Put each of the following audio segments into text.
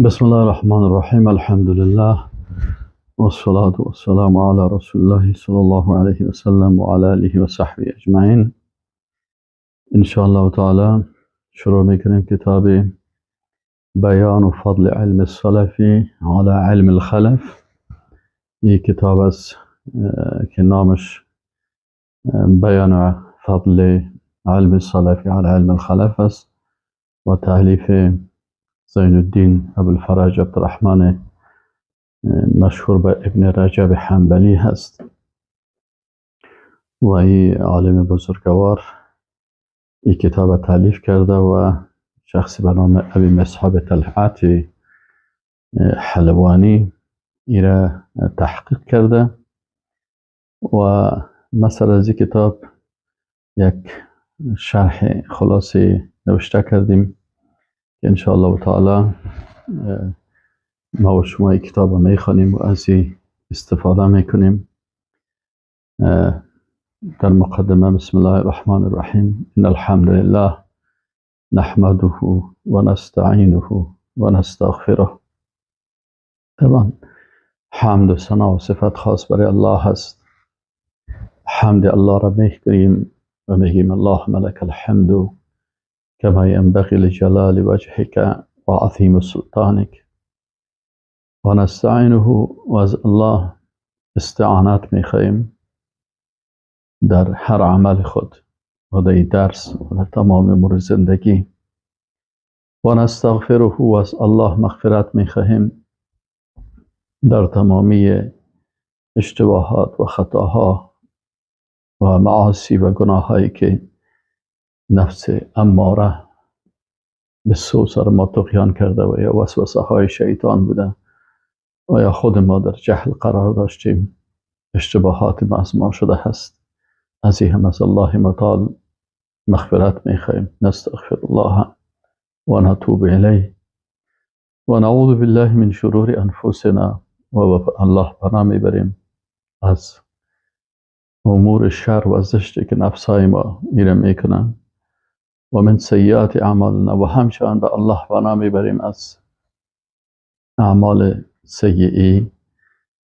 بسم الله الرحمن الرحيم. الحمد لله والصلاة والسلام على رسول الله صلى الله عليه وسلم وعلى آله وصحبه أجمعين. إن شاء الله تعالى شروع میکنیم کتاب بیان فضل علم السلف على علم الخلف. یک کتاب است که نامش بیان فضل علم السلف على علم الخلف است و تألیف زین الدین ابوالفرج عبدالرحمن مشهور به ابن رجب حنبلی هست و این عالم بزرگوار این کتاب تألیف کرده و شخصی به نام ابی مصعب طلحت حلوانی این را تحقیق کرده و مثلا از این کتاب یک شرح خلاصی نوشته کردیم که انشاءالله تعالی ما و شما این کتاب می خوانیم و از این استفاده میکنیم. در مقدمه بسم الله الرحمن الرحیم. ان الحمد لله نحمده و نستعینه و نستغفره. طبعا حمد و ثنا و صفت خاص برای الله هست. حمد الله را میکنیم و میگیم اللهم لك الحمد كما ينبغي لجلال وجهك وعظيم سلطانك. و نستعینه و از الله استعانت میخواهیم در هر عمل خود و در درس و در تمام امور زندگی. و نستغفره و از الله مغفرت میخواهیم در تمامی اشتباهات و خطاها و معاصی و گناهایی که نفس اماره به سو سر ما طغیان کرده و یا وسوسه های شیطان بوده و یا خود ما در جهل قرار داشتیم، اشتباهات ما از ما شده هست. از این هم از الله متعال مغفرت میخواهیم. نستغفر الله و نتوب الیه و نعوذ بالله من شرور انفسنا و الله پناه میبریم از امور شر و زشتی که نفسهای ما میره میکنن و من سیئات اعمالنا و همچنان به الله پناه میبریم از اعمال سیئی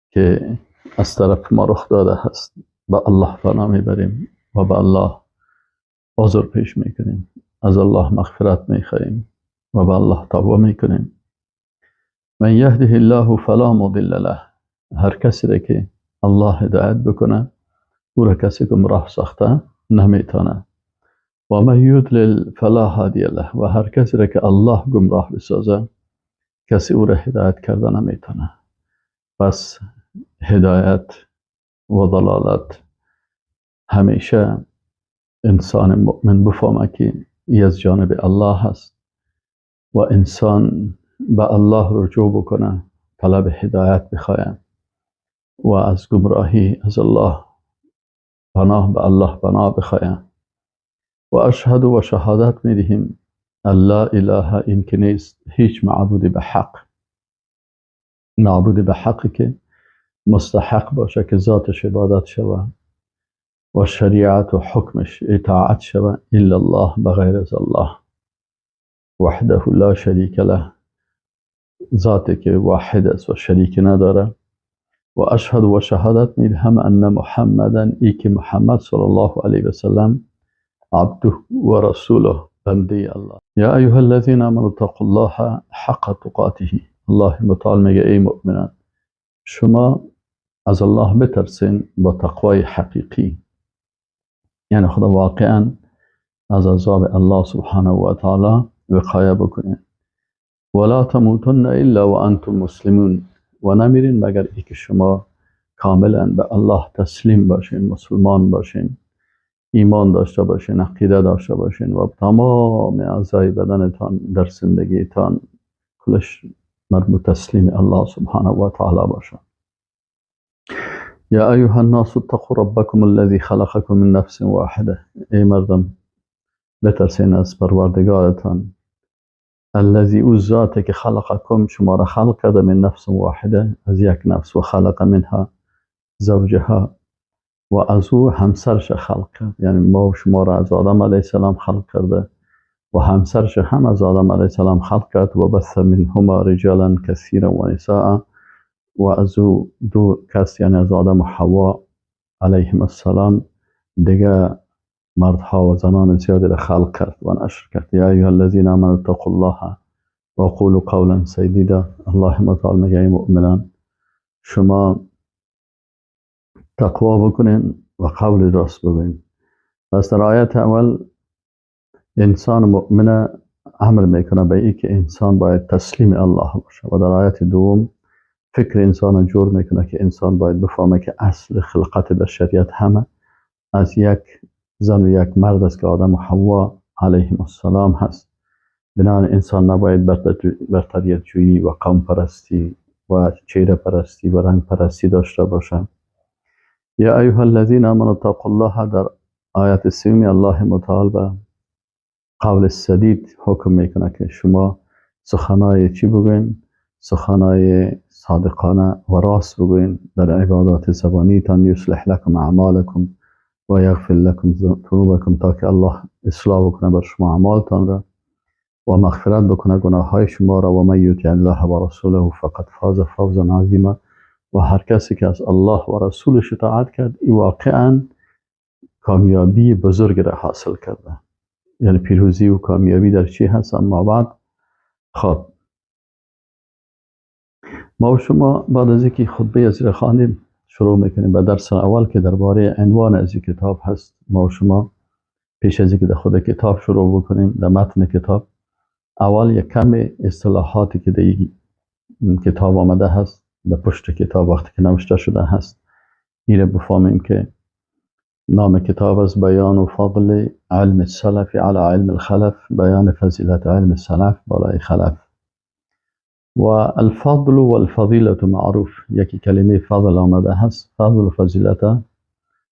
که از طرف ما رخ داده هست. به الله پناه میبریم و به الله عذر پیش میکنیم، از الله مغفرت میخواهیم و به الله توبه میکنیم. من یهده الله فلا مضل له. هر کسی را که الله هدایت بکنه او را کسی گمراه ساخته نمیتونه. و من یضلل فلا هادی له. و هر کسی را که الله گمراه بسازه کسی او را هدایت کرده نمیتونه. پس هدایت و ضلالت همیشه انسان مؤمن بفهمه که ای از جانب الله هست و انسان به الله رجوع بکنه، طلب هدایت بخواه و از گمراهی از الله پناه به الله پناه بخواه. و اشهد و شهادت میدهیم لا اله، این که نیست هیچ معبودی به حق، معبود به حقی که مستحق باشه که ذاتش عبادت شوه و شریعت و حکمش اطاعت شوه الا الله، بغیر از الله وحده لا شریک له، ذاتی که واحد است و شریک نداره. و اشهد و شهادت میدهم ان محمدا، ای که محمد صلی الله علیه و سلم عبده و رسوله، بنده الله. یا ایها الذین آمنوا اتقوا الله حق تقاته. الله متعال میگه ای مؤمنان شما از الله بترسین با تقوای حقیقی، یعنی خدا واقعا از عذاب الله سبحانه و تعالی وقایه بکنین. ولا تموتن الا وانتم مسلمون. و نمیرین مگر ای که شما کاملا به الله تسلیم باشین، مسلمان باشین، ایمان داشته باشین، عقیده داشته باشین و تمام اعضای بدنتان در زندگیتان کلش مربوط تسلیم الله سبحانه و تعالی باشن. یا ایها الناس اتقوا ربکم الذی خلقکم من نفس واحده. ای مردم بترسین از پروردگارتان، الذی، او ذاتی که خلقکم، شما را خلق کرده، من نفس واحده، از یک نفس، و خلق منها زوجها، و از او همسرش خلق کرد. یعنی ما و شما را از آدم علیه السلام خلق کرده و همسرش هم از آدم علیه السلام خلق کرد و بث منهما رجالا کثیرا و نساء، و از او دو کس یعنی از آدم و حوا علیهم السلام دیگه مردها و زنان زیادی را خلق کرد و نشر کرد. یا ایها الذین آمنوا اتقوا الله و قولوا قولا سدیدا. الله متعال میگه ای مؤمنان شما تقوا بکنین و قول راست بگوین. پس در آیت اول انسان مؤمن امر میکنه به این که انسان باید تسلیم الله باشه، و در آیت دوم فکر انسان جور میکنه که انسان باید بفهمه که اصل خلقت بشریت همه از یک زن و یک مرد است که آدم و حوا علیهم السلام هست. بنابراین انسان نباید برتریت جویی و قوم پرستی و چهره پرستی و رنگ پرستی داشته باشه. یا ایها الذین آمنوا اتقوا الله، در آیت سومی الله متعال به قول سدید حکم میکنه که شما سخنای چی بگوین؟ سخنای صادقانه و راست بگوین در عبادات زبانی تان. یصلح لکم اعمالکم و یغفر لکم ذنوبکم، تا که الله اصلاح بکنه بر شما اعمالتان را و مغفرت بکنه گناه های شما را. و من یطع الله و رسوله فقد فاز فوزا عظیما. و هر کسی که از الله و رسولش اطاعت کرد این واقعا کامیابی بزرگ را حاصل کرده. یعنی پیروزی و کامیابی در چی هست؟ اما بعد خب ما و شما بعد از اینکه خطبه از را خواندیم شروع میکنیم به درس اول که درباره عنوان از این کتاب هست. ما و شما پیش از اینکه در خود کتاب شروع بکنیم در متن کتاب اول یک کم اصطلاحاتی که در کتاب آمده هست در پشت کتاب وقتی که نوشته شده هست این را بفهمیم که نام کتاب از بیان و فضل علم السلف علی علم الخلف، بیان فضیلت علم السلف بالای خلف. و الفضل و الفضیلت معروف، یکی کلمه فضل آمده هست. فضل و فضیلت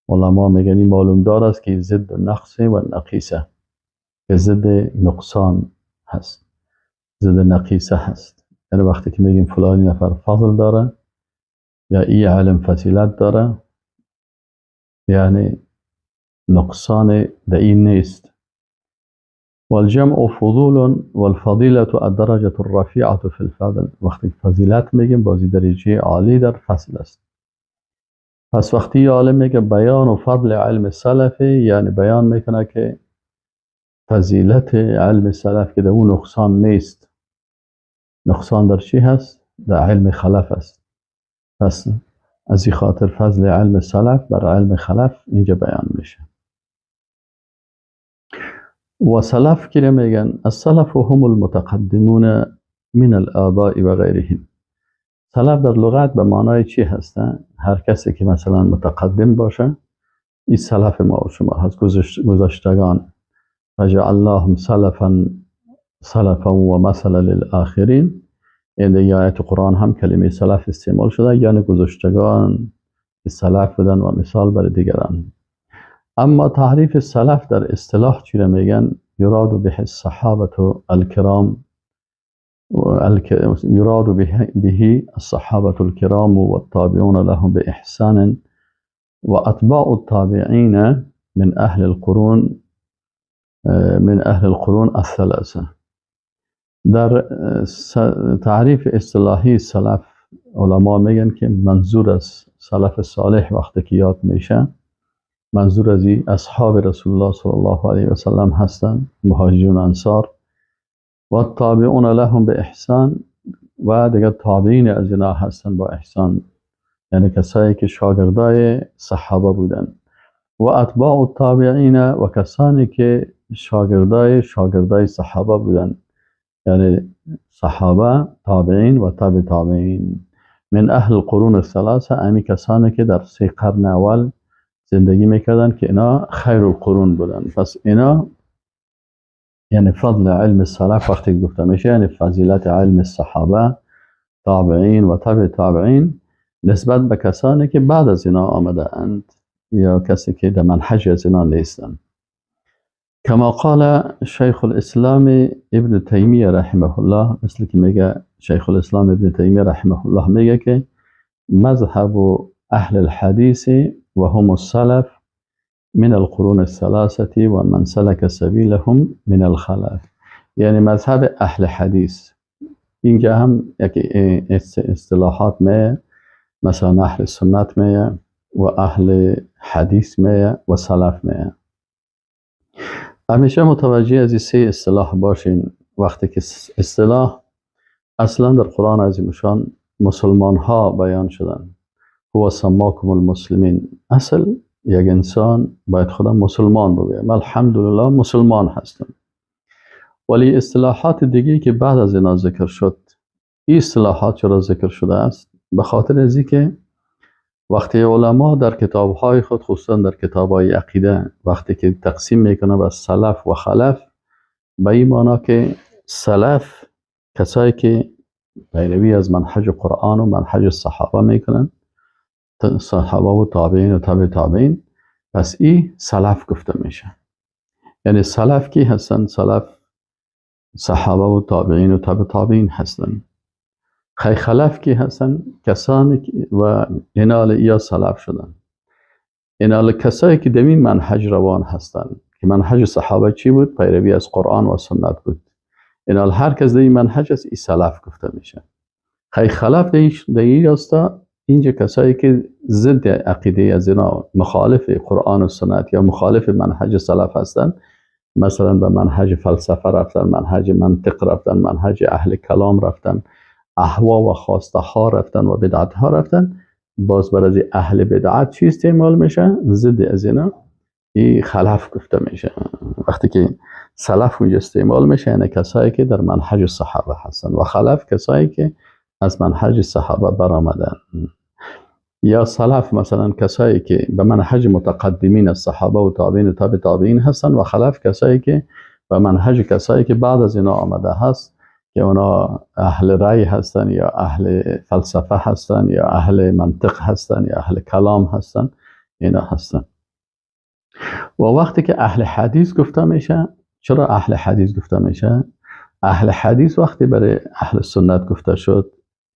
علما میگن معلوم دار است که ضد نقص و نقیصه، که ضد نقصان هست، ضد نقیصه هست. یعنی وقتی که میگیم فلانی نفر فضل داره یا این علم فضیلت داره یعنی نقصان در این نیست. والجمع فضول والفضيلة الدرجة الرفيعة في الفضل. وقتی فضیلت میگیم بازی درجه عالی در فضل است. پس وقتی عالم میگه بیان و فضل علم سلف یعنی بیان میکنه که فضیلت علم سلف که در اون نقصان نیست. نقصان در چی هست؟ در علم خلف است. پس از این خاطر فضل علم سلف بر علم خلف اینجا بیان میشه. و سلف که میگن السلف هم المتقدمون من الآباء و غیرهم. سلف در لغت به معنای چی هستن؟ هر کسی که مثلا متقدم باشه این سلف ما و شما هست، گذشتگان. فجعلناهم سلفا و مثلا للآخرین. این در آیت قرآن هم کلمه سلف استعمال شده، یعنی گذشتگان سلف بودن و مثال برای دیگران. اما تعریف سلف در اصطلاح چی را میگن؟ یراد به الصحابه الکرام یراد به الصحابه الكرام و التابعون لهم باحسان و اتباع التابعین من اهل القرون الثلاثه. در تعریف اصطلاحی سلف علما میگن که منظور از سلف صالح وقتی که یاد میشه منظور از اصحاب رسول الله صلی الله علیه و سلم هستند، مهاجرون انصار، و التابعون لهم به احسان و دیگر تابعین از اینا هستند با احسان، یعنی کسایی که شاگردای صحابه بودن. و اتباع التابعین و کسانی که شاگردای صحابه بودن، یعنی صحابه، تابعین و تابع تابعین. من اهل القرون الثلاثه، امی کسانی که در 3 قرن اول زندگی میکردن که اینا خیر القرون بودن. پس اینا یعنی فضل علم السلف وقتی گفته میشه یعنی فضیلت علم الصحابه، تابعین و تابع تابعین نسبت به کسانی که بعد از اینا آمده اند یا کسی که در منهج از اینا نیستند. کما قال شیخ الاسلام ابن تیمیه رحمه الله، مثل که میگه شیخ الاسلام ابن تیمیه رحمه الله میگه که مذهب اهل الحدیث و هم السلف من القرون الثلاثة ومن سلك سبيلهم من الخلف. یعنی مذهب اهل حدیث. اینجا هم یک اصطلاحات میه، مثلا اهل سنت میه و اهل حدیث میه و سلف میه. همیشه متوجه از این سه اصطلاح باشین. وقتی که اصطلاح اصلا در قرآن عظیمشان مسلمان ها بیان شدن، هو سماکم المسلمین، اصل یک انسان باید خودم مسلمان بگه، من الحمدلله مسلمان هستم. ولی اصطلاحات دیگه که بعد از اینا ذکر شد، این اصطلاحات چرا ذکر شده است؟ به خاطر از که وقتی علما در کتابهای خود، خصوصا در کتابهای عقیده، وقتی که تقسیم میکنه به سلف و خلف، به این معنی که سلف کسایی که پیروی از منهج قرآن و منهج صحابه میکنن، صحابه و تابعین و تبع تابعین، پس این سلف گفته میشه. یعنی سلف کی هستن؟ سلف صحابه و تابعین و تبع تابعین هستن. خلف کی هستن؟ کسانی و اینال یا سلف شدن. اینال کسایی که دوین منهج روان هستن که منهج صحابه چی بود؟ پیروی از قرآن و سنت بود. اینال هر کس دوین منهج است، ای سلف گفته میشه. خلف دیگه هستا اینجا کسایی که ضد عقیده از اینا، مخالف قرآن و سنت یا مخالف منهج سلف هستن، مثلا به منهج فلسفه رفتن، منهج منطق رفتن، منهج اهل کلام رفتن، اهوا و خواسته ها رفتن و بدعت ها رفتن، باز برای اهل بدعت چی استعمال میشه؟ ضد از اینا این خلف گفته میشه. وقتی که سلف اونجا استعمال میشه یعنی کسایی که در منهج صحابه هستن و خلف کسایی که از منهج صحابه برآمدن. یا سلف مثلا کسایی که به منهج متقدمین از صحابه و تابعین و تبع تابعین هستن و خلف کسایی که به منهج کسایی که بعد از اینا آمده هست که اونا اهل رأی هستن یا اهل فلسفه هستن یا اهل منطق هستن یا اهل کلام هستن، اینا هستن. و وقتی که اهل حدیث گفته میشه، چرا اهل حدیث گفته میشه؟ اهل حدیث وقتی برای اهل سنت گفته شد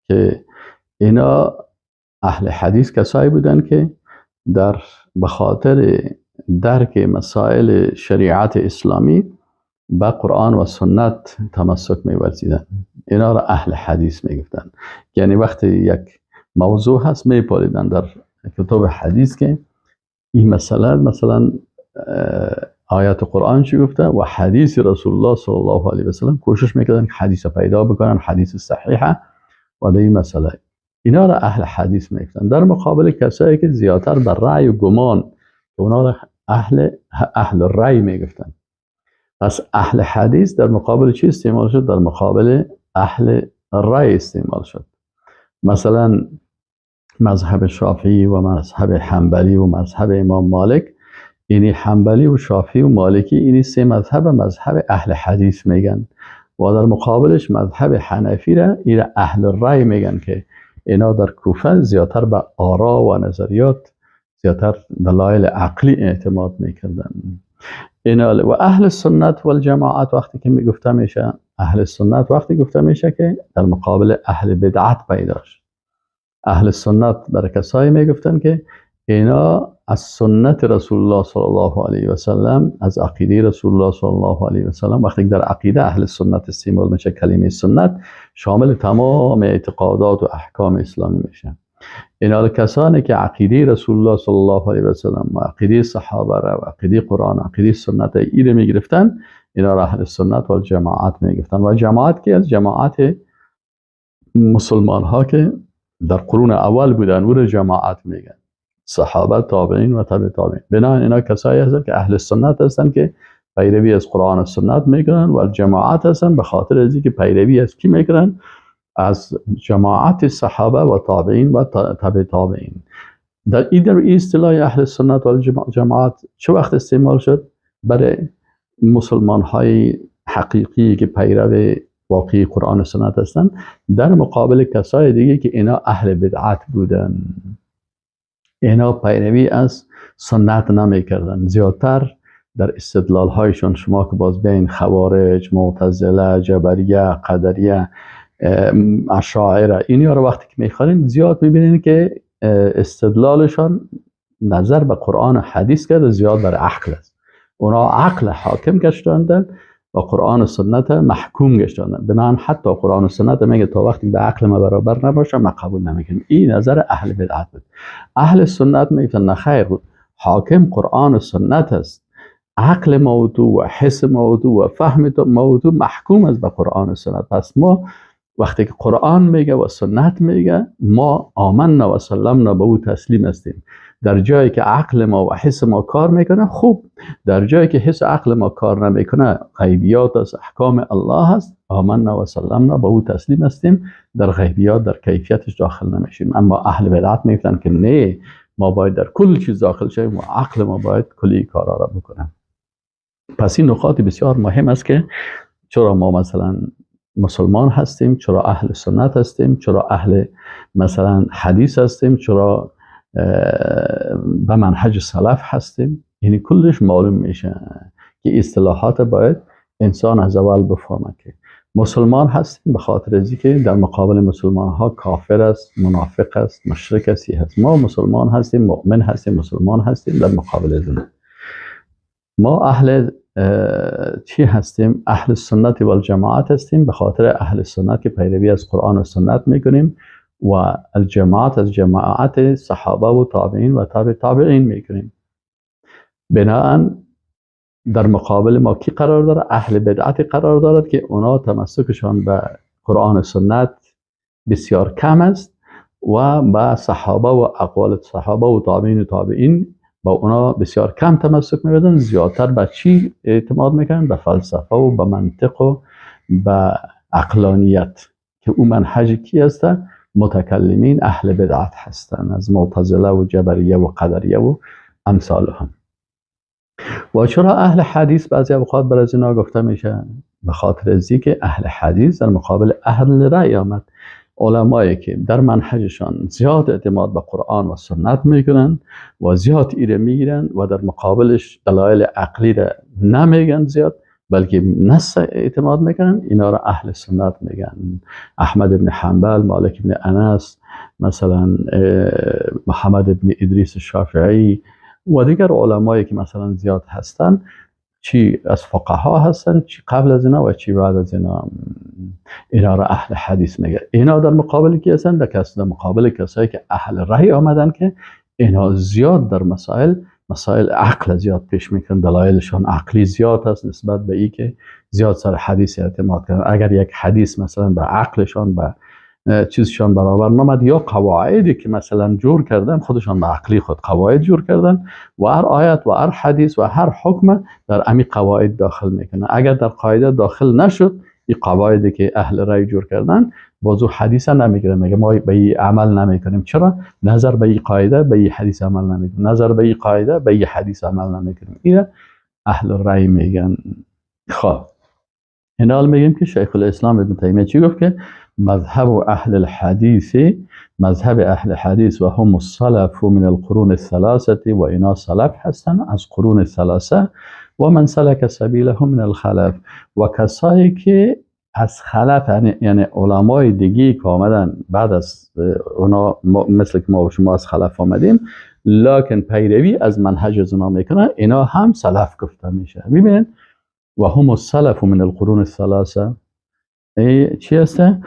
که اینا اهل حدیث کسایی بودن که به خاطر درک مسائل شریعت اسلامی با قرآن و سنت تمسک می‌ورزیدن. اینا را اهل حدیث میگفتن. یعنی وقتی یک موضوع هست میپالیدن در کتاب حدیث که این مسئله مثلا آیات قرآن چی گفته و حدیث رسول الله صلی الله علیه و سلم، کوشش میکردن که حدیث پیدا بکنن، حدیث صحیحه و در این مسئله اینا را اهل حدیث میگفتن. در مقابل کسایی که زیادتر بر رأی و گمان که اونا را اهل رأی میگفتن. پس اهل حدیث در مقابل چی استعمال شد؟ در مقابل اهل رأی استعمال شد. مثلا مذهب شافعی و مذهب حنبلی و مذهب امام مالک، اینی حنبلی و شافعی و مالکی، اینی سه مذهب اهل حدیث میگن. و در مقابلش مذهب حنفی را اهل رأی میگن که اینا در کوفه زیادتر به آرا و نظریات، زیادتر دلایل عقلی اعتماد میکردن. اینا و اهل سنت و الجماعت وقتی که میگفته میشه، اهل سنت وقتی گفته میشه که در مقابل اهل بدعت پیدا شد. اهل سنت برای کسایی میگفتن که اینا از سنت رسول الله صلی الله علیه و سلم، از عقیده رسول الله صلی الله علیه و سلم. وقتی در عقیده اهل سنت استعمال میشه کلمه سنت، شامل تمام اعتقادات و احکام اسلامی میشه. اینا کسانی که عقیده رسول الله صلی الله علیه و سلم و عقیده صحابه را و عقیده قرآن و عقیده سنت ایره میگرفتن، اینا را اهل سنت و جماعت میگفتن. و جماعت که از جماعت مسلمان ها که در قرون اول بودن او را جماعت میگن، صحابه، تابعین و تبع تابعین. بنابراین اینا کسایی هستن که اهل سنت هستن که پیروی از قرآن و سنت میکنن و جماعت هستن به خاطر از اینکه پیروی از کی میکنن؟ از جماعت صحابه و تابعین و تبع تابعین. در این اصطلاح اهل سنت و جماعت چه وقت استعمال شد؟ برای مسلمان های حقیقی که پیرو واقعی قرآن و سنت هستن، در مقابل کسای دیگه که اینا اهل بدعت بودن، اینا پیروی از سنت نمی کردن. زیادتر در استدلال هایشون شما که باز بین خوارج، معتزله، جبریه، قدریه، اشاعره، اینها رو وقتی که میخوانین زیاد میبینین که استدلالشان نظر به قرآن و حدیث کرده زیاد بر عقل است. اونا عقل حاکم گشتاندن و قرآن و سنت محکوم گشتاندن. بنابراین حتی قرآن و سنت میگه تا وقتی به عقل ما برابر نباشه ما قبول نمیکنیم. این نظر اهل بدعت بود. اهل سنت میگن نه خیر بود، حاکم قرآن و سنت است، عقل موضوع و حس موضوع و فهم موضوع محکوم است به قرآن و سنت. پس ما وقتی که قرآن میگه و سنت میگه ما آمنا و سلمنا به او تسلیم هستیم. در جایی که عقل ما و حس ما کار میکنه خوب، در جایی که حس عقل ما کار نمیکنه غیبیات است، احکام الله هست، آمنا و سلمنا به او تسلیم هستیم، در غیبیات در کیفیتش داخل نمیشیم. اما اهل بدعت میگن که نه، ما باید در کل چیز داخل شیم و عقل ما باید کلی کارا را بکنه. پس این نکات بسیار مهم است که چرا ما مثلا مسلمان هستیم، چرا اهل سنت هستیم، چرا اهل مثلا حدیث هستیم، چرا به منهج سلف هستیم. یعنی کلش معلوم میشه که اصطلاحات باید انسان از اول بفهمه که مسلمان هستیم به خاطر از که در مقابل مسلمان ها کافر است، منافق است، مشرک است. ما مسلمان هستیم، مؤمن هستیم، مسلمان هستیم در مقابل از ما اهل چی هستیم؟ اهل سنت و الجماعت هستیم به خاطر اهل سنت که پیروی از قرآن و سنت میکنیم و الجماعت از جماعت صحابه و تابعین و تابع تابعین میکنیم. بنابراین در مقابل ما کی قرار داره؟ اهل بدعت قرار دارد که اونا تمسکشان به قرآن و سنت بسیار کم است و به صحابه و اقوال صحابه و تابعین و تابعین با اونا بسیار کم تمسک می‌بدن. زیادتر به چی اعتماد میکنن؟ به فلسفه و به منطق و به عقلانیت که اون منهج کی هسته؟ متکلمین اهل بدعت هستن، از معتزله و جبریه و قدریه و امثالهم. و چرا اهل حدیث بعضی اوقات بر از اینا گفته میشه؟ به خاطر ازی که اهل حدیث در مقابل اهل رأی آمد. علمایی که در منهجشان زیاد اعتماد به قرآن و سنت میکنن و زیاد ایره میگیرن و در مقابلش دلایل عقلی را نمیگن زیاد، بلکه نص اعتماد میکنن، اینا را اهل سنت میگن. احمد ابن حنبل، مالک ابن انس، مثلا محمد ابن ادریس الشافعی و دیگر علمایی که مثلا زیاد هستن، چی از فقها هستن، چی قبل از اینا و چی بعد از اینا را اهل حدیث میگه. اینا در مقابل کی هستن؟ در مقابل کسایی که اهل رأی آمدن که اینا زیاد در مسائل عقل زیاد پیش میکنن، دلایلشان عقلی زیاد هست نسبت به ای که زیاد سر حدیث اعتماد کردن. اگر یک حدیث مثلا به عقلشان به چیزشان برابر نمد، یا قواعدی که مثلا جور کردن خودشان به عقلی خود قواعد جور کردن و هر آیت و هر حدیث و هر حکم در امی قواعد داخل میکنن. اگر در قاعده داخل نشد این قواعدی که اهل رأی جور کردن، بازو حدیث نمیگیره، میگه ما به این عمل نمیکنیم. چرا؟ نظر به این قاعده به این حدیث عمل نمیکنیم، نظر به این قاعده به این حدیث عمل نمیکنیم. این اهل رأی میگن. خب اینال میگیم که شیخ الاسلام ابن تیمیه چی گفت؟ که مذهب اهل الحدیث، مذهب اهل حدیث و هم السلف من القرون الثلاثه، و اینا سلف هستن از قرون الثلاثه، و من سلک سبیلهم من الخلف، و کسایی که از خلف یعنی علمای دیگی که آمدن بعد از اونا، مثل که ما و شما از خلف آمدیم لکن پیروی از منهج از اونا میکنن، اینا هم سلف گفته میشه. ببین و هم السلف من القرون الثلاثه، چی هسته؟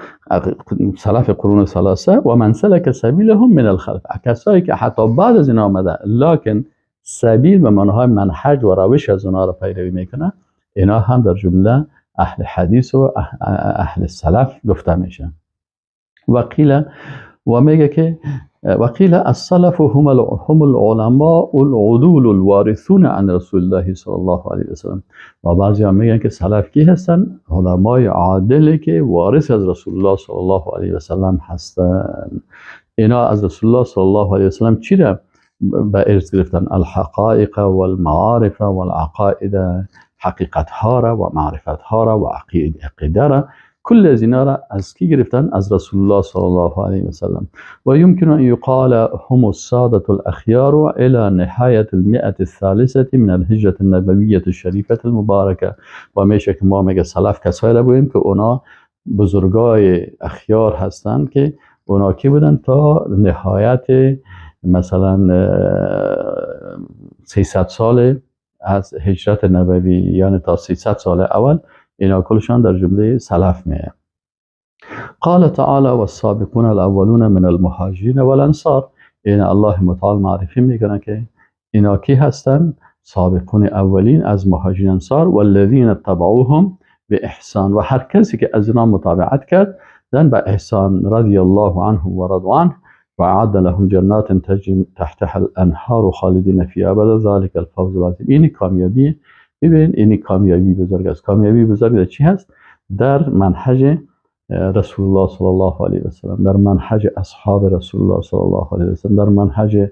سلف قرون الثلاثه و من سلک سبیلهم من الخلف، کسایی که حتی بعد از اینا آمده لکن سبیل به معنای منهج و روش از اونا را پیروی میکنه، اینا هم در جمله اهل حدیث و اهل سلف گفته میشه. و میگه که وقیل السلف هم العلماء العدول الوارثون عن رسول الله صلی الله علیه وسلم. و بعضی هم میگن که سلف کی هستن؟ علمای عادلی که وارث از رسول الله صلی الله علیه وسلم هستن. اینا از رسول الله صلی الله علیه وسلم چی را به ارث گرفتن؟ الحقائق والمعارف والعقائد، حقیقت ها را و معرفت ها را و عقیده را، کل از اینا را از کی گرفتن؟ از رسول الله صلی الله علیه وسلم. و یمکن ان یقال هم السادة الاخیار الى نهایت المئة الثالثة من الهجرة النبویة الشریفة المبارکه. و میشه که ما میگه سلف کسایی را بودیم که اونا بزرگای اخیار هستند که اونا کی بودن تا نهایت مثلا 300 سال از هجرت نبوی، یعنی تا 300 سال اول، اینا کلشان در جمله سلف میه. قال تعالی والسابقون الاولون من المهاجرین والانصار. این الله متعال معرفی میکنه که اینا کی هستن؟ سابقون اولین از مهاجرین انصار، والذین اتبعوهم به احسان، و هر کسی که از اینا متابعت کرد دن به احسان، رضی الله عنهم و رضوا عنه و اعد لهم جنات تجری تحتها الانهار خالدین فیها ابدا ذلک الفوز العظیم. این کامیابی، ببین این کامیابی بزرگ است. کامیابی بزرگ چی هست؟ در منهج رسول الله صلی الله علیه و سلم، در منهج اصحاب رسول الله صلی الله علیه و سلم، در منهج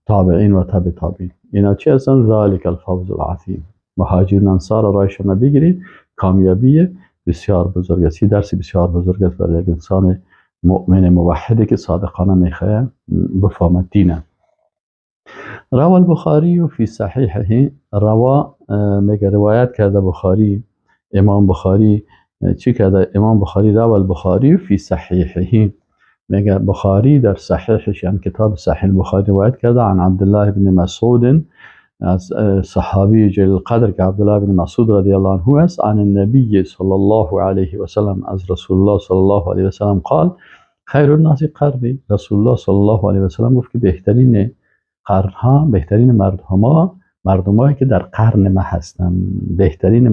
تابعین و تبع تابعین. اینا چی هستن؟ ذلک الفوز العظیم. مهاجرین انصار رایشون بگیرید، کامیابی بسیار بزرگ است. درسی بسیار بزرگ است برای یک انسان مؤمن موحدی که صادقانه میخواه بفهمد دینه. روى البخاری فی صحیحه، میگه روایت کرده بخاری، امام بخاری چی کرده؟ امام بخاری روى البخاری فی صحیحه، میگه بخاری در صحیحش، یعنی کتاب صحیح بخاری روایت کرده عن عبدالله بن مسعود، از صحابی جلیل القدر که عبدالله بن مسعود رضی الله عنه است، عن النبی صلی الله علیه و سلم، از رسول الله صلی الله علیه و سلم قال خیر الناس قرنی. رسول الله صلی الله علیه و سلم گفت که بهترین قرنها، بهترین مردمایی که در قرن ما هستند، بهترین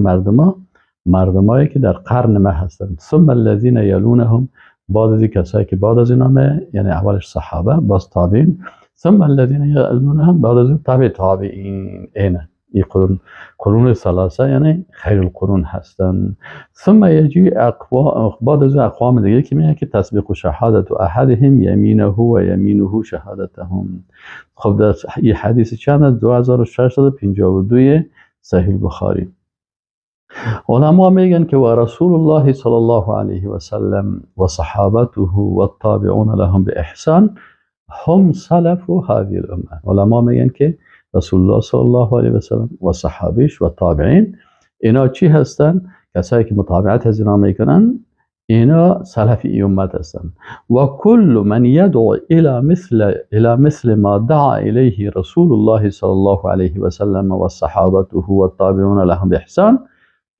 مردمایی که در قرن ما هستند. ثم الذين يلونهم، بعد از کسایی که بعد از اینا، یعنی اولش صحابه، باز تابعین، ثم الذين يلونهم، بعد از تابع تابعین. اینه این قرون ثلاثه یعنی خیر القرون هستند. ثم یجی بعد از اقوام دیگه که میگه که تسبیق شهادت و احدهم یمینه و یمینه شهادتهم. خب در این حدیث چند؟ 2652 صحیح بخاری. علما میگن که و رسول الله صلی الله علیه و سلم و صحابته و التابعون لهم به احسان هم سلف و هذه الامه. علما میگن که رسول الله صلی الله علیه و سلم و صحابیش و تابعین، اینا چی هستن؟ کسایی که متابعت از اینا میکنن، اینا سلف ای امت هستن. و کل من یدعو الى مثل ما دعا الیه رسول الله صلی الله علیه و سلم و صحابته و التابعون لهم باحسان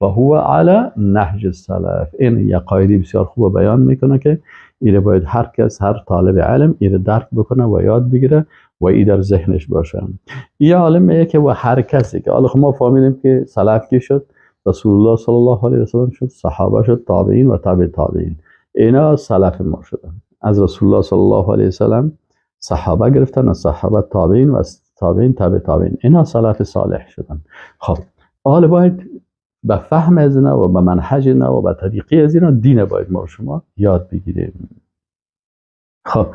فهو على نهج السلف. این یک قاعده بسیار خوب بیان میکنه که این باید هر کس، هر طالب علم این درک بکنه و یاد بگیره و این در ذهنش باشه. این عالم میگه که و هر کسی که، حالا ما فهمیدیم که سلف کی شد؟ رسول الله صلی الله علیه و سلم شد، صحابه شد، تابعین و تبع تابعین. اینا سلف ما شدن. از رسول الله صلی الله علیه و سلم صحابه گرفتن، از صحابه تابعین و از تابعین تبع تابعین. اینا سلف صالح شدن. خب حالا باید به فهم از اینا و به منهج اینا و به طریقه از اینا دین باید ما شما یاد بگیریم. خب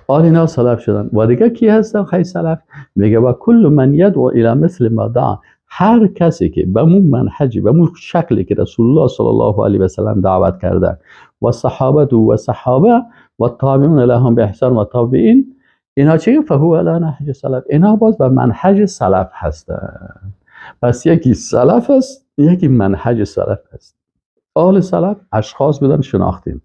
حال اینا سلف شدن. و دیگه کی هستن خیلی سلف؟ میگه و کل من یدعو الی مثل ما دعا، هر کسی که به مون منهجی، به مون شکلی که رسول الله صلی الله علیه و سلم دعوت کرده و صحابه و صحابه و تابعین لهم به احسان و تابعین، اینا چی؟ فهو علی نهج سلف. اینا باز به منهج سلف هستن. پس یکی سلف است، یکی منهج سلف است. آل سلف اشخاص بودن شناختیم.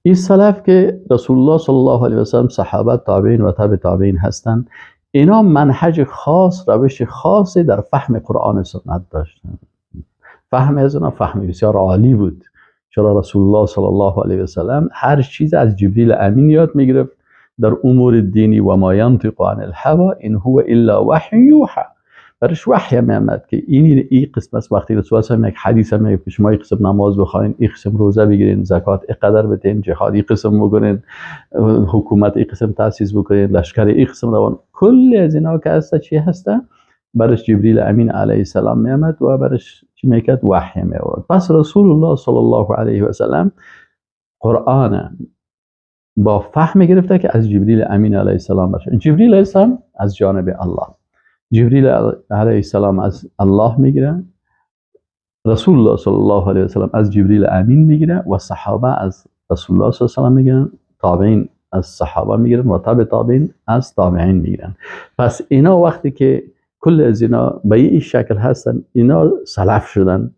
این سلف که رسول الله صلی الله علیه و سلم، صحابه، تابعین و تبع تابعین هستند، اینا منهج خاص، روش خاصی در فهم قرآن و سنت داشتن. فهم از اینا فهم بسیار عالی بود. چرا رسول الله صلی الله علیه و سلم هر چیز از جبریل امین یاد میگرفت در امور دینی. و ما ینطق عن الهوى ان هو الا وحی یوحى. برش وحی میامد که این قسم است. وقتی رسول الله صلی یک حدیث میگه که شما این قسم نماز بخواین، این قسم روزه بگیرین، زکات اینقدر بدین، جهاد این قسم بکنین، حکومت این قسم تاسیس بکنین، لشکر این قسم روان، کل از اینا که هست چی هسته؟ برش جبریل امین علیه السلام میامد و برش چی میکرد؟ وحی میآورد. پس رسول الله صلی الله علیه و سلم قرآن با فهم گرفته که از جبریل امین علیه السلام باشه. جبریل علیه السلام از جانب الله، جبریل علیه السلام از الله میگیره، رسول الله صلی الله علیه و سلم از جبریل امین میگیره و صحابه از رسول الله صلی الله علیه و سلم میگیرن، تابعین از صحابه میگیرن و تبع تابعین از تابعین میگیرن. پس اینا وقتی که کل از اینا به این شکل هستن، اینا سلف شدن.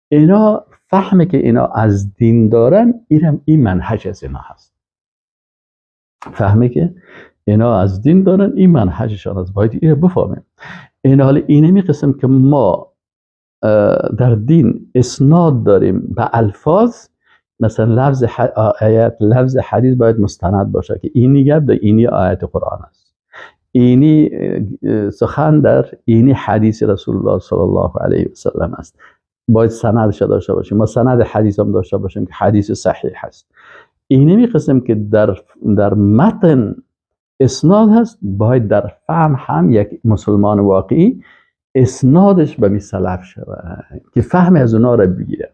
اینا فهمی که اینا از دین دارن، این منهج از اینا هست. فهمی که اینا از دین دارن، این منهجشان است، باید اینو بفهمیم. این حال اینمی قسم که ما در دین اسناد داریم به الفاظ، مثلا لفظ آیت، لفظ حدیث باید مستند باشه که اینی گپ در اینی آیت قرآن است، اینی سخن در اینی حدیث رسول الله صلی الله علیه و سلم است، باید سندش داشته باشیم. ما سند حدیث هم داشته باشیم که حدیث صحیح هست. اینمی قسم که در متن اسناد هست، باید در فهم هم یک مسلمان واقعی اسنادش به می سلف شود که فهم از اونا را بگیره.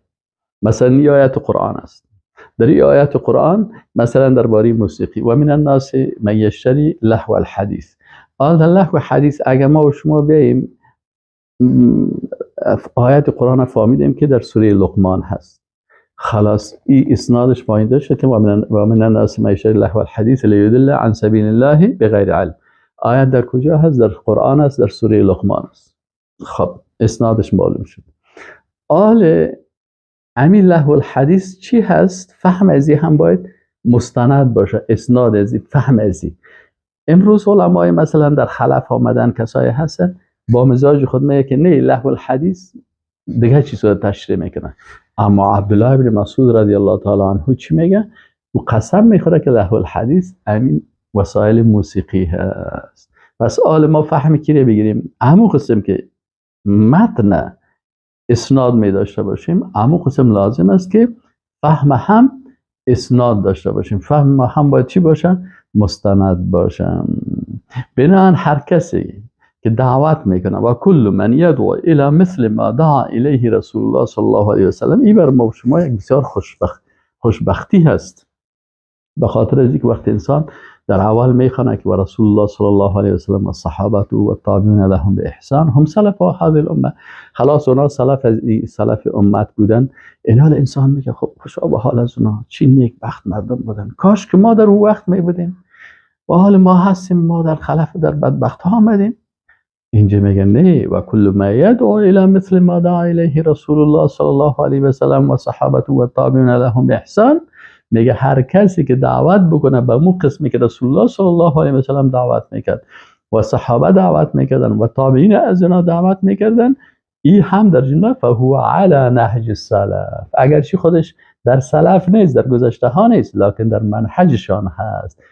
مثلا این آیت قرآن است، در این آیت قرآن مثلا درباره موسیقی و من الناس من یشتری لهو الحدیث، در لهو حدیث اگر ما و شما بیاییم آیت قرآن فهمیدیم که در سوره لقمان هست، خلاص این اسنادش پایین شد که و من الناس من یشتری لهو الحدیث لیضل عن سبیل الله بغیر علم. آیت در کجا هست؟ در قرآن است، در سوره لقمان است. خب اسنادش معلوم شد. همین لهو الحدیث چی هست؟ فهم ازی هم باید مستند باشه، اسناد ازی، فهم ازی. امروز علمای مثلا در خلف آمدن کسایی هستن با مزاج خود میگه که نه لهو الحدیث دیگه چیز رو تشریح میکنن، اما عبدالله ابن مسعود رضی الله تعالی عنه چی میگه؟ و قسم میخوره که لهو الحدیث همین وسایل موسیقی هست. پس ما فهم کی رو بگیریم؟ همون قسم که متن اسناد می داشته باشیم، همون قسم لازم است که فهم هم اسناد داشته باشیم. فهم هم باید چی باشن؟ مستند باشن. بنابراین هر کسی که دعوت میکنه و کل من یدعو الی مثل ما دعا الیه رسول الله صلی الله علیه و سلم، این بر ما شما یک بسیار خوشبختی هست. به خاطر از اینکه وقت انسان در اول میخونه که و رسول الله صلی الله علیه و سلم و صحابه و التابعین لهم باحسان هم سلف هذه الامه، خلاص اونا سلف امت بودن. این حال انسان میگه خب خوشا به حال از اونا، چی نیک بخت مردم بودن، کاش که ما در اون وقت میبودیم و حال ما هستیم، ما در خلف در بدبخت ها آمدیم. اینجا میگن نه و کل ما یدعو الی مثل ما دعا الیه رسول الله صلی الله علیه و سلم و صحابه و التابعین لهم باحسان، میگه هر کسی که دعوت بکنه به اون قسمی که رسول الله صلی الله علیه و سلم دعوت میکرد و صحابه دعوت میکردن و تابعین از اینا دعوت میکردن، این هم در جمله فهو علی نهج السلف، اگرچه خودش در سلف نیست، در گذشته ها نیست، لکن در منهجشان هست.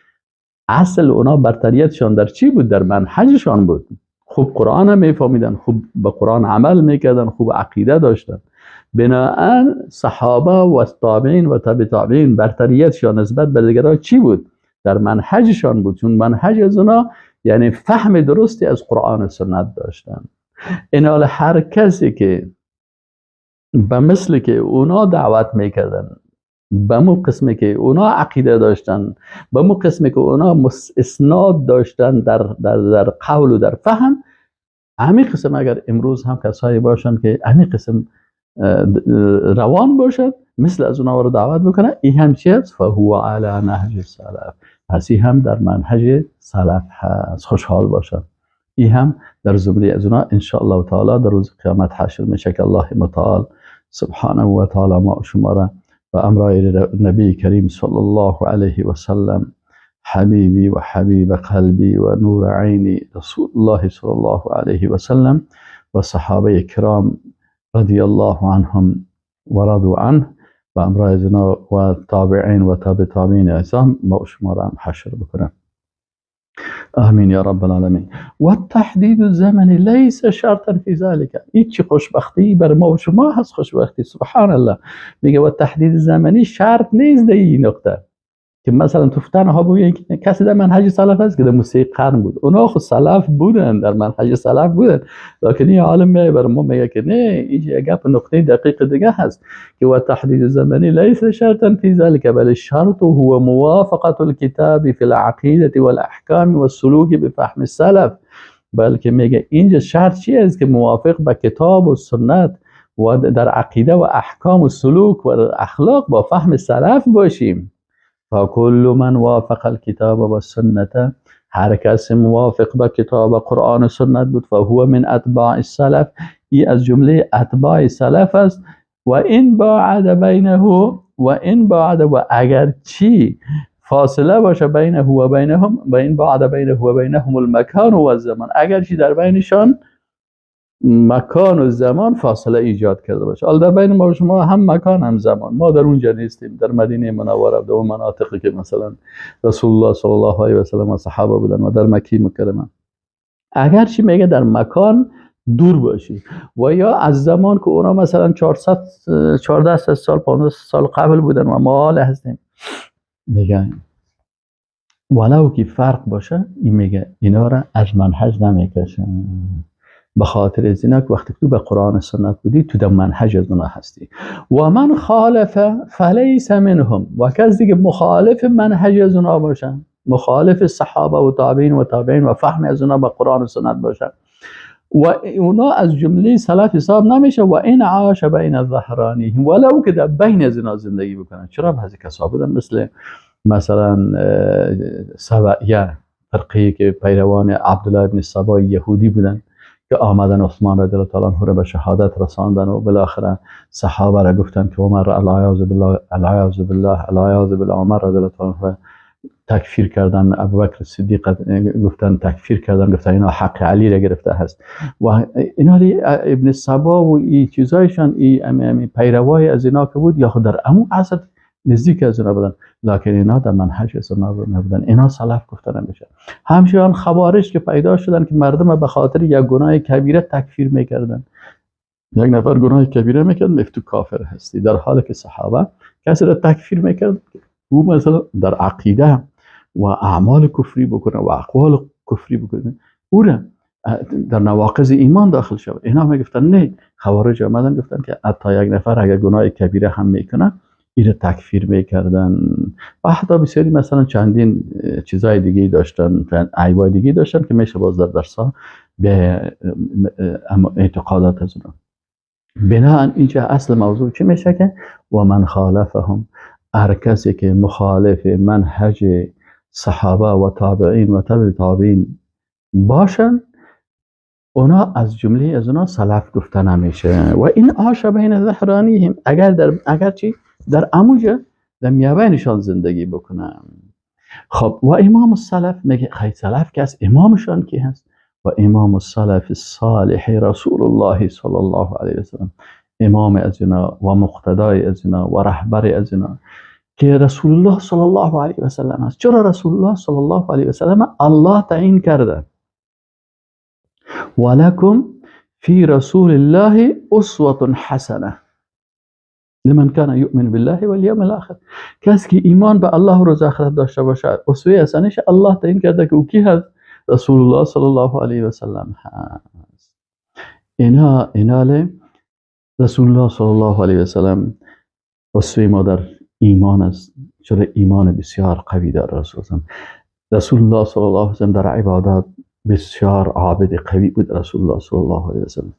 اصل اونا برتریتشان در چی بود؟ در منهجشان بود. خوب قرآن هم میفهمیدن، خوب به قرآن عمل میکردن، خوب عقیده داشتن. بناهن صحابه و تابعین و تبع تابعین برتریتشان نسبت به دیگران چی بود؟ در منهجشان بود، چون منهج از اونا یعنی فهم درستی از قرآن و سنت داشتن. این حال هر کسی که به مثل که اونا دعوت میکردن، به مو قسمی که اونا عقیده داشتن، به مو قسمی که اونا اسناد داشتن در قول و در فهم، همین قسم اگر امروز هم کسایی باشن که همین قسم روان باشد، مثل از اونا رو دعوت بکنه، این هم چی هست؟ فهو علی نهج سلف، پس این هم در منهج سلف هست، خوشحال باشد. این هم در زمره از اونا انشاءالله تعالی در روز قیامت حشر میشه که الله متعال سبحانه و تعالی ما شما را و امرای نبی کریم صلی الله علیه و سلم حبیبی و حبیب قلبی و نور عینی رسول الله صلی الله علیه و سلم و صحابه کرام رضی الله عنهم و رضوا عنه و امرای زنا و تابعین و تابع تابعین اعظام ما شما را حشر بکنم. آمین یا رب العالمین. و تحدید الزمن لیس شرطا فی ذلك، هیچ خوشبختی بر ما و شما هست، خوشبختی سبحان الله. میگه و تحدید زمانی شرط نیست در این نقطه که مثلا تو تنها بگید کسی در منهج سلف است که در موسیقی قرن بود، اونا خود سلف بودن، در منهج سلف بودن، لکن این عالم میگه بر ما میگه که نه، اینجا یک گپ نقطه دقیق دیگه هست که و تحدید زمانی لیس شرطا فی ذلك بل الشرط هو موافقه الكتاب فی العقیده والاحکام والسلوک بفهم السلف، بلکه میگه اینجا شرط چی است که موافق به کتاب و سنت و در عقیده و احکام و سلوک و اخلاق با فهم سلف باشیم. فكل من وافق الكتاب والسنة، هر کس موافق به کتاب و قرآن و سنت بود، فهو من اتباع السلف، ای از جمله اتباع سلف است. و این باعد بینه و این باعد و اگر چی فاصله باشه بینه و بینهم، بین بعد بینه و بینهم المکان و الزمان، اگرچه در بینشان مکان و زمان فاصله ایجاد کرده باشه. حالا در بین ما و شما هم مکان هم زمان، ما در اونجا نیستیم، در مدینه منوره، در اون مناطقی که مثلا رسول الله صلی الله علیه و سلم و صحابه بودن و در مکه مکرمه، اگرچه میگه در مکان دور باشی و یا از زمان که اونا مثلا 1400 سال 500 سال قبل بودن و ما حال هستیم، میگن ولو که فرق باشه، این میگه اینا را از منهج نمیکشن، به خاطر از اینا که وقتی تو به قرآن سنت بودی تو در منهج از اونا هستی. و من خالف فلیس منهم، و کسی که مخالف منهج از اونا باشن، مخالف صحابه و تابعین و تابعین و فهم از اونا به قرآن و سنت باشن و اونا از جمله سلف حساب نمیشه، و این عاش بین الظهرانیهم، ولو که در بین از اونا زندگی بکنن. چرا بعضی کسا بودن مثلا سبعیه، فرقی که پیروان عبدالله ابن سبا یهودی بودن که آمدن عثمان رضی الله تعالی عنه را به شهادت رساندن و بالاخره صحابه را گفتن که عمر العیاذ بالله العیاذ بالله العیاذ بالله، عمر رضی الله تعالی عنه تکفیر کردن، ابوبکر صدیق گفتن تکفیر کردن، گفتن اینا حق علی را گرفته هست و اینا ابن سبا و این چیزایشان، این پیروای از اینا که بود یا خود در امو عصر نزدیک از اینا بودن، لکن اینا در منهج از اینا نبودن، اینا سلف گفته نمیشه. همچنان خوارج که پیدا شدن که مردم به خاطر یک گناه کبیره تکفیر میکردن، یک نفر گناه کبیره میکرد میگفت تو کافر هستی، در حالی که صحابه کسی را تکفیر میکرد او مثلا در عقیده و اعمال کفری بکنه و اقوال کفری بکنه، او را در نواقض ایمان داخل شد. اینا میگفتن نه، خوارج آمدن گفتن که حتی یک نفر اگر گناه کبیره هم میکنه این را تکفیر میکردن و حتی بسیاری مثلا چندین چیزای دیگه داشتن، عیبای دیگه داشتن که میشه باز در درسا به اعتقادات از اونها. بناهن اینجا اصل موضوع چی میشه که و من خالفهم، هر کسی که مخالف منهج صحابه و تابعین و تبع تابعین باشن، اونا از جمله از اونا سلف گفته نمیشه. و این عاش بین ظهرانیهم، اگرچه در اموجه در میابینشان زندگی بکنن. خب و امام السلف میگه خیلی سلف که از امامشان کی هست؟ و امام السلف الصالح رسول الله صلی الله علیه وسلم، امام از اینا و مقتدای از اینا و رهبر از اینا که رسول الله صلی الله علیه وسلم است. چرا رسول الله صلی الله علیه وسلم الله تعیین کرده ولکم فی رسول الله اسوة حسنه لمن کان یؤمن بالله والیوم الاخر، کسی که ایمان به الله و روز آخرت داشته باشه اسوه حسنش الله تعیین کرده که او کی هست؟ رسول الله صلی الله علیه وسلم هست. اینا رسول الله صلی الله علیه وسلم اسوه ما در ایمان است، چرا ایمان بسیار قوی داره رسول الله صلی الله علیه وسلم در عبادات بسیار عابد قوی بود. رسول الله صلی الله علیه وسلم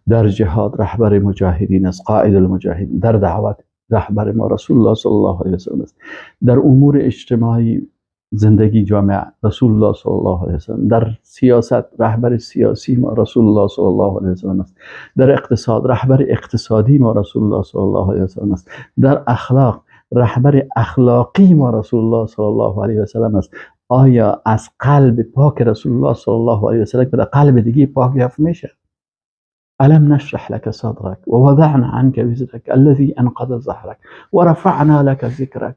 در جهاد رهبر مجاهدین است، قائد المجاهدین. در دعوت رهبر ما رسول الله صلی الله علیه وسلم است. در امور اجتماعی زندگی جامعه رسول الله صلی الله علیه وسلم. در سیاست رهبر سیاسی ما رسول الله صلی الله علیه وسلم است. در اقتصاد رهبر اقتصادی ما رسول الله صلی الله علیه وسلم است. در اخلاق رهبر اخلاقی ما رسول الله صلی الله علیه وسلم است. آیا از قلب پاک رسول الله صلی الله علیه وسلم به قلب دیگه پاک یافت میشه؟ الم نشرح لك صدرك ووضعنا عنك وزرك الذي انقض ظهرك ورفعنا لك ذكرك.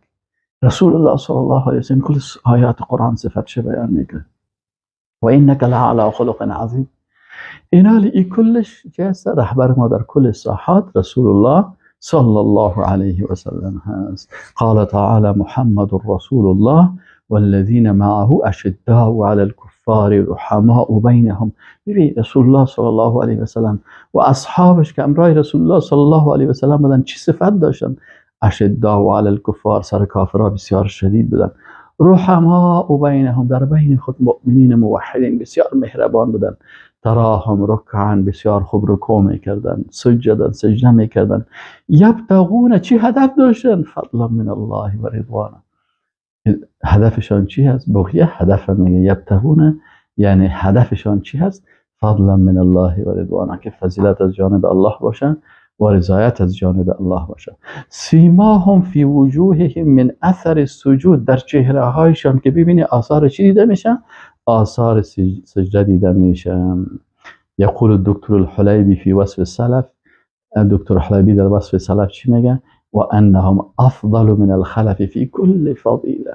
رسول الله صلی الله علیه وسلم کل آیات قرآن صفتش بیان میکنه و انك لعلى خلق عظیم. اینا ای کلش چه هست؟ رهبر ما در کل ساحات رسول الله صلی الله علیه وسلم هست. قال تعالی محمد رسول الله والذین معه اشداء علی الكفار رحماء بینهم. ببین رسول الله صلی الله علیه وسلم و اصحابش که امرای رسول الله صلی الله علیه وسلم بودن چی صفت داشتن؟ اشداء علی الكفار، سر کافرها بسیار شدید بودن. رحماء بینهم، در بین خود مؤمنین موحدین بسیار مهربان بودن. تراهم رکعا، بسیار خوب رکوع میکردن، سجدا سجده میکردن. یبتغون، چی هدف داشتن؟ فضلا من الله و رضوانا. هدفشان چی هست؟ بقیه هدف میگه یبتغون، یعنی هدفشان چی هست؟ فضلا من الله و رضوانا، که فضیلت از جانب الله باشه و رضایت از جانب الله باشد. سیماهم فی وجوههم من اثر السجود، در چهره هایشان که ببینی آثار چی دیده میشن؟ آثار سجده دیده میشن. یقول الدکتر الحلیبی فی وصف السلف، دکتر حلیبی در وصف سلف چی میگه؟ و انهم افضل من الخلف فی کل فضیله.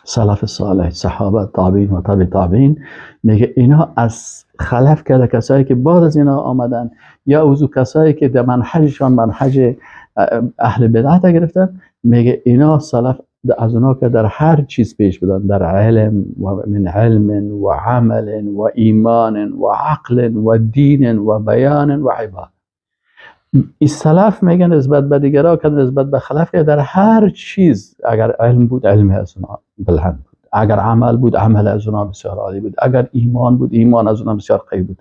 سلف صالح، صحابه، تابعین و تابع تابعین، میگه اینا از خلف کرده، کسایی که بعد از اینا آمدن، یا اوزو کسایی که در منهجشان منهج اهل بدعت گرفتن، میگه اینا سلف از اونا که در هر چیز پیش بدن، در علم و من علم و عمل و ایمان و عقل و دین و بیان و عبادت. این سلف میگن نسبت به دیگرها که نسبت به خلف که در هر چیز، اگر علم بود علم از اونا بلند بود، اگر عمل بود عمل از اونا بسیار عالی بود، اگر ایمان بود ایمان از اونا بسیار قوی بود،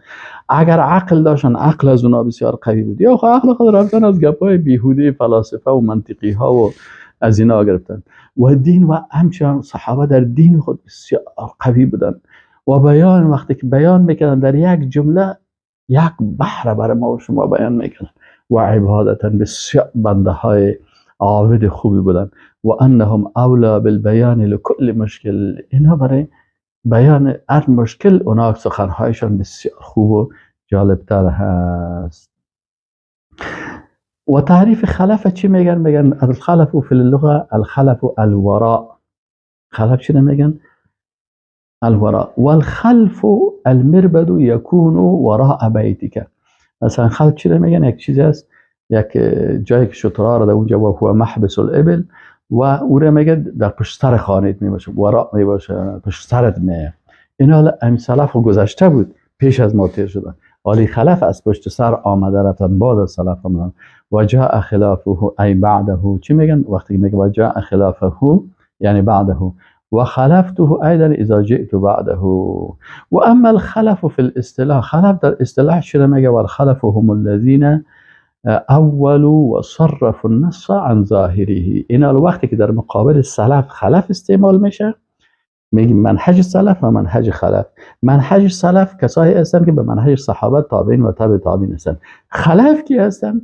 اگر عقل داشتن عقل از اونا بسیار قوی بود. یا عقل خود رفتن از گپای بیهوده فلاسفه و منطقی ها و از اینا گرفتن. و دین و همچنان صحابه در دین خود بسیار قوی بودن و بیان، وقتی که بیان میکردن در یک جمله یک بحر برای ما و شما بیان میکردن. و عبادتا بسیار بنده های عابد خوبی بودن. و انهم اولا بالبیان لكل مشکل، اینا برای بیان هر مشکل اونا سخنهایشان بسیار خوب و جالبتر هست. و تعریف خلف چی میگن؟ میگن الخلف فی اللغه الخلف الوراء. خلف چی میگن؟ الوراء. والخلف المربد یکون وراء بیتک. مثلا خلف چی میگن؟ یک چیز است، یک جایی که شترها را در اونجا و هو محبس الابل، و او را میگه در پشت سر خانه‌ت میباشه، وراء میباشه، پشت سرت میه. اینا همین سلف گذشته بود، پیش از ما تیر شدن. ولی خلف از پشت سر آمده رفتن، بعد از سلف آمدن. و جاء خلافه ای بعده. چی میگن وقتی میگه و جاء خلافه یعنی بعده؟ و خلفته ایضا اذا جئت بعده. و اما الخلف فی الاصطلاح، خلف در اصطلاح چی میگه؟ والخلف هم الذين اول و صرف النص عن ظاهره. این وقتی که در مقابل سلف خلف استعمال میشه، میگیم منهج سلف و منهج خلف. منهج سلف کسایی هستن که به منهج صحابه تابعین و تبع تابعین هستن. خلف کی هستن؟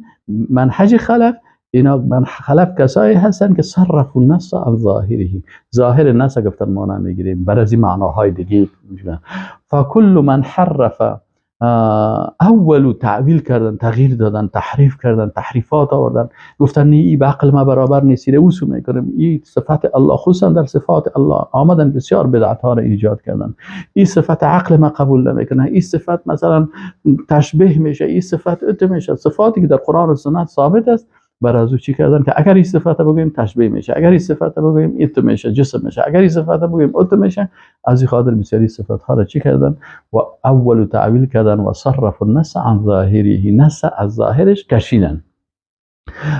منهج خلف، اینا من خلف کسایی هستن که صرف النص عن ظاهره، ظاهر نص گفتن ما نمیگیریم، بر از این معناهای دیگه. فکل من حرف، اول تعویل کردن، تغییر دادن، تحریف کردن، تحریفات آوردن، گفتن این به عقل ما برابر نیست، اوسو میکنیم، این صفات الله، خصوصا در صفات الله آمدن بسیار بدعت ها را ایجاد کردن. این صفات عقل ما قبول نمیکنه، این صفات مثلا تشبیه میشه، این صفات میشه، صفاتی که در قرآن و سنت ثابت است، بر از او چی کردن که اگر این صفت بگوییم تشبیه میشه، اگر این صفت بگوییم ایت میشه، جسم میشه، اگر این صفت بگوییم اوت میشه. از این خاطر بسیاری صفت ها را چی کردن؟ و اول تعویل کردن و صرف النص عن ظاهره، نص از ظاهرش کشیدن.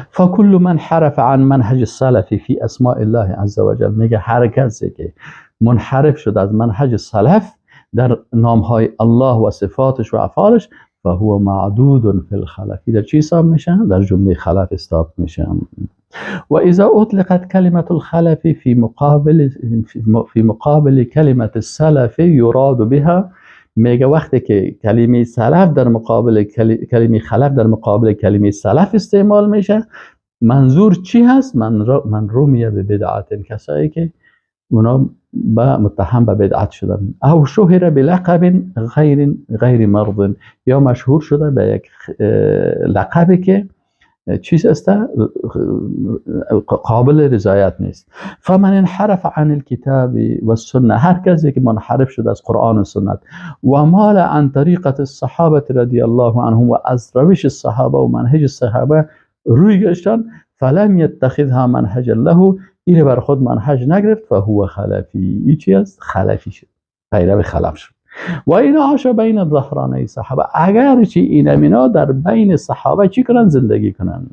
فكل من حرف عن منهج السلف فی اسماء الله عز وجل، میگه هر کسی که منحرف شد از منهج سلف در نام های الله و صفاتش و افعالش، فهو معدود فی الخلف، در چی حساب میشه؟ در جمله خلف حساب میشه. و اذا اطلقت کلمه الخلف فی مقابل کلمه السلف یراد بها، میگه وقتی که کلمه سلف در مقابل کلمه خلف در مقابل کلمه سلف استعمال میشه، منظور چی هست؟ من رومیه به بدعت، کسایی که اونا متهم به بدعت شدن، او شهر بلقب غیر مرض، یا مشهور شده به یک لقبی که چیز است قابل رضایت نیست. فمن انحرف عن الكتاب والسنه، هر کسی که منحرف شده از قرآن و سنت، و مال عن طریقه الصحابه رضی الله عنهم، و از روش الصحابه و منهج الصحابه روی گشتن، فلم يتخذها منهج له، این بر خود منهج نگرفت، فهو خلفی، این چی است؟ خلفی شد، پیرو خلف شد. و این عاش بین الظهرانه صحابه، اگر چی این امینا در بین صحابه چی کنن؟ زندگی کنن،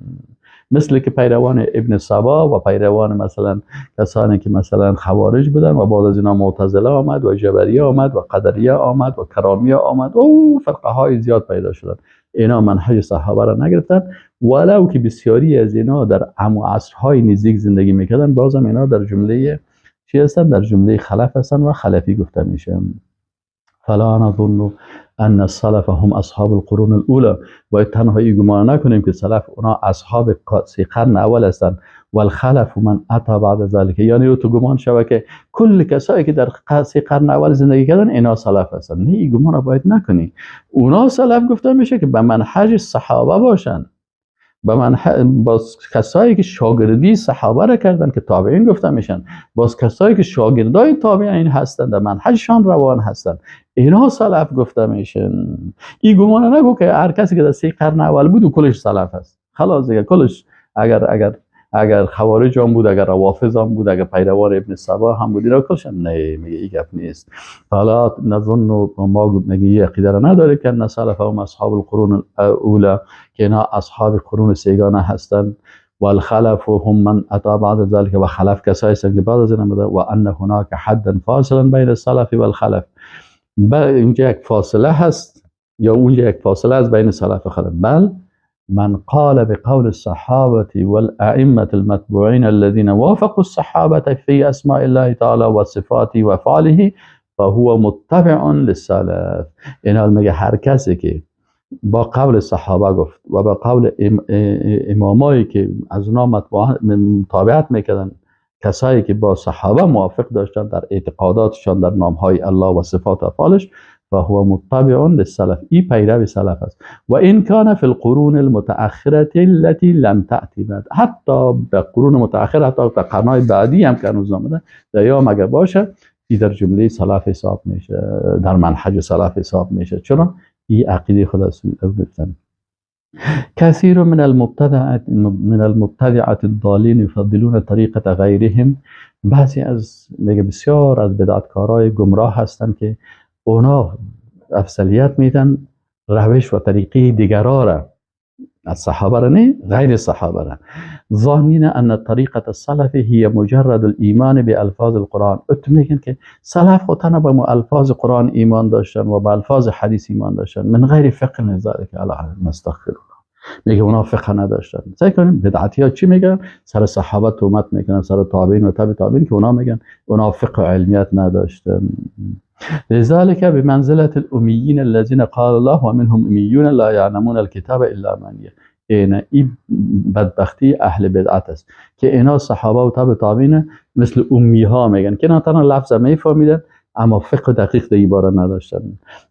مثل که پیروان ابن سبا و پیروان مثلا کسانی که مثلا خوارج بودن و بعد از اینا معتزله آمد و جبریه آمد و قدریه آمد و کرامیه آمد و فرقه های زیاد پیدا شدن. اینا منهج صحابه را نگرفتن، ولو که بسیاری از اینا در عصرهای نزدیک زندگی میکردن، بازم اینا در جمله چی هستن؟ در جمله خلف هستن و خلفی گفته میشه. فلا نظن ان السلف هم اصحاب القرون الاولى. باید تنهایی گمان نکنیم که سلف اونا اصحاب 3 قرن اول هستند و الخلف من اتى بعد ذلك، یعنی تو گمان شوه که کل کسایی که در 3 قرن اول زندگی کردن اینا سلف هستند. نه، این گمان باید نکنی. اونا سلف گفته میشه که به منهج صحابه باشن، باز کسایی که شاگردی صحابه را کردن که تابعین گفته میشن، باز کسایی که شاگردای تابعین هستند در منهجشان روان هستند اینا سلف گفته میشن. این گمان نگو که هر کسی که در 3 قرن اول بود و کلش سلف است. خلاص دیگه کلش اگر خوارج هم بود، اگر روافض هم بود، اگر پیروان ابن سبا هم بود، اینا کلش هم نه، میگه این گپ نیست. حالا نظن ما میگه عقیده را نداره که ان سلف هم اصحاب القرون الاولى، که اینا اصحاب قرون سیگانه هستند. و الخلف هم من اتى بعد ذلك، و خلف کسایی هستند که بعد از این آمده. و ان هناك حدا فاصلا بین السلف و الخلف، اینجا یک فاصله هست یا اونجا یک فاصله است بین سلف و خلف. بل من قال بقول الصحابة والأئمة المتبوعين الذين وافقوا الصحابة في أسماء الله تعالى وصفاته وأفعاله فهو متبع للسلف. این میگه هر کسی که با قول صحابه گفت و با قول امامایی که از اونا مطابقت میکردن، کسایی که با صحابه موافق داشتن در اعتقاداتشان در نامهای الله و صفات و افعالش، فهو متبع للسلف، این پیرو سلف است. و این کان فی القرون المتأخره التي لم تأتی بعد، حتی در قرون متأخره، حتی در قرنهای بعدی هم که هنوز آمده در یا مگه باشه، این در جمله سلف حساب میشه، در منهج سلف حساب میشه. چرا؟ این عقیده خدا گفتن. كثير من المبتدعة الضالين يفضلون طریقة غیرهم، بعضی از بسیار از بدعتکارای گمراه هستند که اونا افضلیت میدن روش و طریقه دیگرها را، از صحابه را نه، غیر صحابه را. ظانین ان طریقه السلف هي مجرد الايمان بالفاظ القرآن. ات میگن که سلف خودتن به الفاظ قرآن ایمان داشتن و به الفاظ حدیث ایمان داشتن، من غیر فقه نظاره که الله نستغفر الله. میگه اونا فقه نداشتن. سعی کنیم بدعتی ها چی میگن؟ سر صحابه تهمت میکنن، سر تابعین و تبع تابعین، که اونا میگن اونا فقه و علمیت نداشتن. لذلك بمنزلة الأميين الذين قال الله ومنهم أميون لا يعلمون الكتاب إلا أماني. این بدبختی اهل بدعت است که اینا صحابه و تبع تابعین مثل امی ها میگن که نه تنها لفظ میفهمیدن اما فقه دقیق در عباره نداشتن.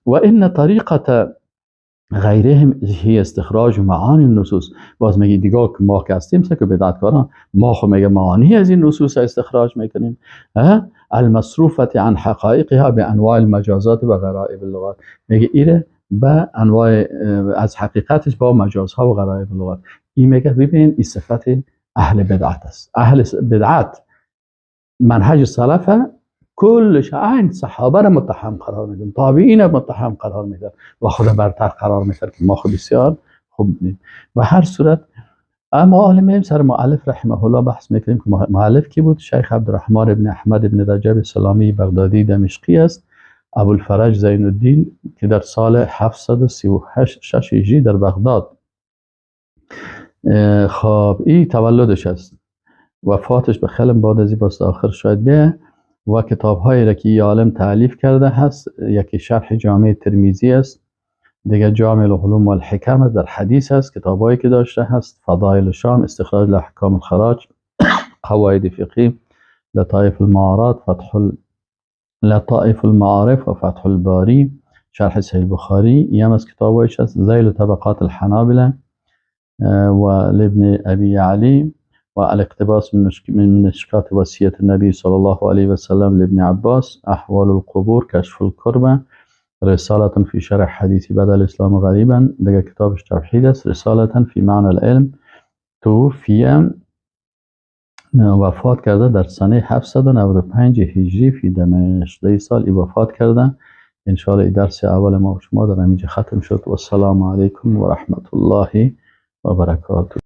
و این طریقه غیرهم هی استخراج معانی النصوص. باز میگه دیگه که ما که هستیم که بدعتکاران، ما خو میگه معانی از این نصوص استخراج میکنیم، المصروفه عن حقائقها به انواع المجازات و غرائب اللغات. میگه ایره به انواع از حقیقتش با مجازها و غرائب اللغات. این میگه ببین این صفت اهل بدعت است. اهل بدعت منهج سلف کلش عین صحابه را متهم قرار میدن، تابعین را متهم قرار میدن و خود برتر قرار میدن که ما خود بسیار خوب میدیم. و هر صورت اما عالم سر مؤلف رحمه الله بحث میکنیم که مؤلف کی بود؟ شیخ عبدالرحمن ابن احمد ابن رجب سلامی بغدادی دمشقی است، ابوالفرج زین الدین، که در سال 736 هجری در بغداد خب این تولدش است. وفاتش به خیلی بعد از این باست آخر شاید بیه. و کتاب هایی را که این عالم تالیف کرده هست، یکی شرح جامع ترمیزی است، دیگه جامع العلوم والحکم است، در حدیث است. کتاب هایی که داشته هست فضائل شام، استخراج الاحکام الخراج، قواعد فقهی، لطائف المعارف و فتح الباری، شرح صحیح البخاری. این هم از کتاب هایش است. ذیل طبقات الحنابلة و لابن ابی علی، و الاقتباس من مشکات وصیت النبی صلی الله علیه و سلم لابن عباس، احوال القبور، کشف الکربه، رسالة فی شرح حدیث بدء الاسلام غریبا، دیگه کتابش توحید است. رسالة فی معنی العلم. توفی، وفات کرده در سنه 795 هجری فی دمشق. در سال وفات کرده. انشاءالله درس اول ما و شما در اینجا ختم شد. و السلام علیکم و رحمت الله و برکاته.